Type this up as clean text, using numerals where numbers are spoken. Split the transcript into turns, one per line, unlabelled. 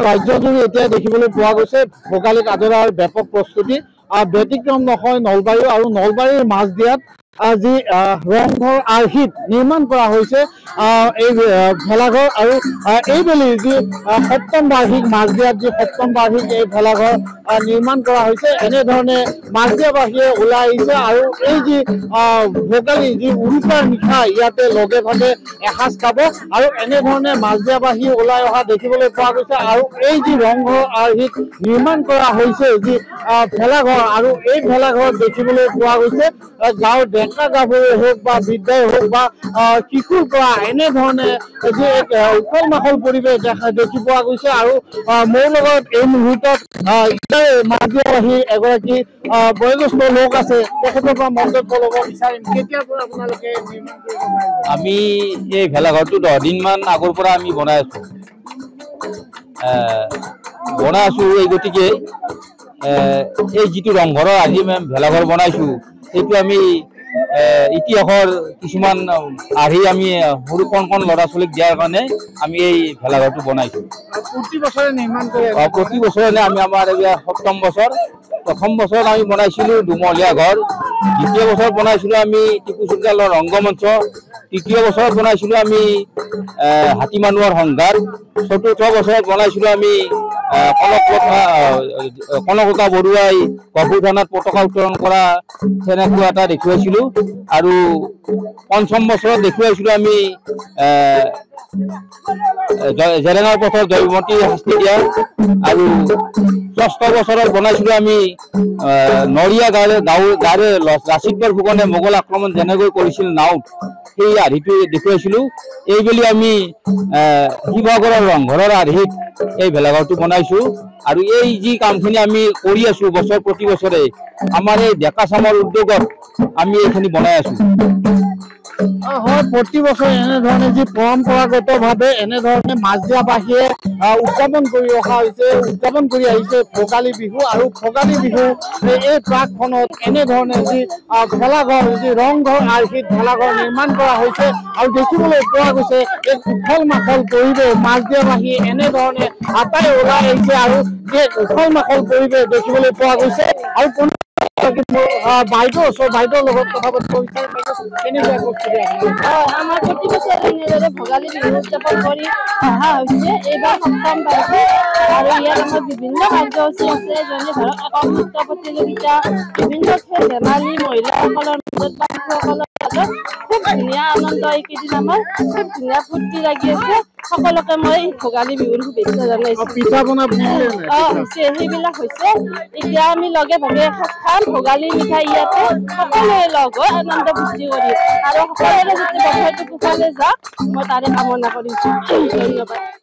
ৰাজ্যজুৰি এতিয়া দেখিবলৈ পোৱা গৈছে ভোগালীক আদৰাৰ ব্যাপক প্ৰস্তুতি। ব্যতিক্ৰম নহয় নলবাৰী আৰু নলবাৰীৰ মাজদিয়াত যি ৰংঘৰ আৰ্হিত নিৰ্মাণ কৰা হৈছে এই ভেলাঘৰ আৰু এইবেলি যি সপ্তম বাৰ্ষিক মাজদিয়াত যি সপ্তম বাৰ্ষিক এই ভেলাঘৰ নিৰ্মাণ কৰা হৈছে। এনেধৰণে মাজদিয়াবাসীয়ে ওলাই আহিছে আৰু এই যি ভোগালী যি উৰুকাৰ নিশা ইয়াতে লগে ভাগে এসাঁজ খাব আৰু এনেধৰণে মাজদিয়াবাসী ওলাই অহা দেখিবলৈ পোৱা গৈছে। আৰু এই যি ৰংঘৰ আৰ্হিত নিৰ্মাণ কৰা হৈছে যি ভেলাঘৰ আৰু এই ভেলাঘৰত দেখিবলৈ পোৱা গৈছে গাঁৱৰ ডেকা গাভৰুৱে হওক বা বৃদ্ধই হওক বা শিশুৰ পৰা এনেধৰণে যি এক উখল মাখল পৰিৱেশ দেখি পোৱা গৈছে। আৰু মোৰ লগত এই মুহূৰ্তত মাজদিয়াবাসী এগৰাকী বয়োজ্যেষ্ঠ লোক আছে, তেখেতৰ পৰা মন্তব্য ল'ব বিচাৰিম। কেতিয়াৰ পৰা আপোনালোকে নিৰ্মাণ কৰিব পাৰিছে?
আমি এই ভেলাঘৰটো 10 দিনমান আগৰ পৰা আমি বনাই আছো। এই গতিকে এই যিটো ৰংঘৰৰ আজি ভেলাঘৰ বনাইছো সেইটো আমি ইতিহাসৰ কিছুমান আৰ্হি আমি সৰু কণ ল'ৰা ছোৱালীক দিয়াৰ কাৰণে আমি এই ভেলাঘৰটো বনাইছো।
প্ৰতি বছৰে নিৰ্মাণ কৰি
প্ৰতি বছৰে আমি আমাৰ এতিয়া সপ্তম বছৰ। প্ৰথম বছৰত আমি বনাইছিলো দুমহলীয়া ঘৰ, দ্বিতীয় বছৰত বনাইছিলো আমি টিপু চুলতানৰ ৰংগমঞ্চ, তৃতীয় বছৰত বনাইছিলো আমি হাতী মানুহৰ সংঘাৰ, চতুৰ্থ বছৰত বনাইছিলো আমি কনকলতা বৰুৱাই গভীৰ থানাত পতাকা উত্তোলন কৰা তেনেকুৱা এটা দেখুৱাইছিলো। আৰু পঞ্চম বছৰত দেখুৱাইছিলো আমি জেৰেঙাৰ পথৰ জয়মতী শাস্তি দিয়া। আৰু ষষ্ঠ বছৰত বনাইছিলো আমি নৰিয়া গাঁৱৰে লাচিত ফুকনে মোগল আক্ৰমণ যেনেকৈ কৰিছিল নাওত, সেই আৰ্হিটো দেখুৱাইছিলো। এইবেলি আমি শিৱসাগৰৰ ৰংঘৰৰ আৰ্হিত এই ভেলাঘৰটো বনাইছো। আৰু এই যি কামখিনি আমি কৰি আছো বছৰ প্ৰতি বছৰে আমাৰ এই ডেকা চামৰ উদ্যোগত আমি এইখিনি বনাই আছো।
হয়, প্ৰতি বছৰে এনেধৰণে যি পৰম্পৰাগতভাৱে এনেধৰণে মাজদিয়াবাসীয়ে উদযাপন কৰি আহিছে ভোগালী বিহু। আৰু ভোগালী বিহু এই প্ৰাকখনত এনেধৰণে যি ভেলাঘৰ যি ৰংঘৰ আৰ্হিত ভেলাঘৰ নিৰ্মাণ কৰা হৈছে আৰু দেখিবলৈ পোৱা গৈছে এক উখল মাখল পৰিৱেশ। মাজদিয়াবাসী এনেধৰণে আটাই ওলাই আহিছে আৰু এক উখল মাখল পৰিৱেশ দেখিবলৈ পোৱা গৈছে। আৰু বাইদেউৰ লগত কথা পাতিব বিচাৰিম। কেনেকুৱা প্ৰস্তুতি
আমাৰ প্ৰতি বছৰে এনেদৰে ভোগালী বিহু উদযাপন কৰি অহা হৈছে। এইবাৰ সপ্তম বাৰ্ষিক আৰু ইয়াত আমাৰ বিভিন্ন কাৰ্যসূচী আছে, যেনে ধৰক একক নৃত্য প্ৰতিযোগিতা, বিভিন্ন খেল ধেমালি, মহিলাসকলৰ মাজত বা শিশুসকলৰ মাজত খুব ধুনীয়া আনন্দ। এইকেইদিন আমাৰ খুব ধুনীয়া ফূৰ্তি লাগি আছে। সকলোকে মই ভোগালী বিহুৰ শুভেচ্ছা জনাইছো।
পিঠা পনা
হৈছে, সেইবিলাক হৈছে। এতিয়া আমি লগে ভাগে এসাঁজ খাম ভোগালী মিঠাই ইয়াতে সকলোৱে লগ হৈ আনন্দ ফূৰ্তি কৰি, আৰু সকলোৰে যাতে বছৰটো কুশলে যাওক মই তাৰে কামনা কৰিছো। ধন্যবাদ।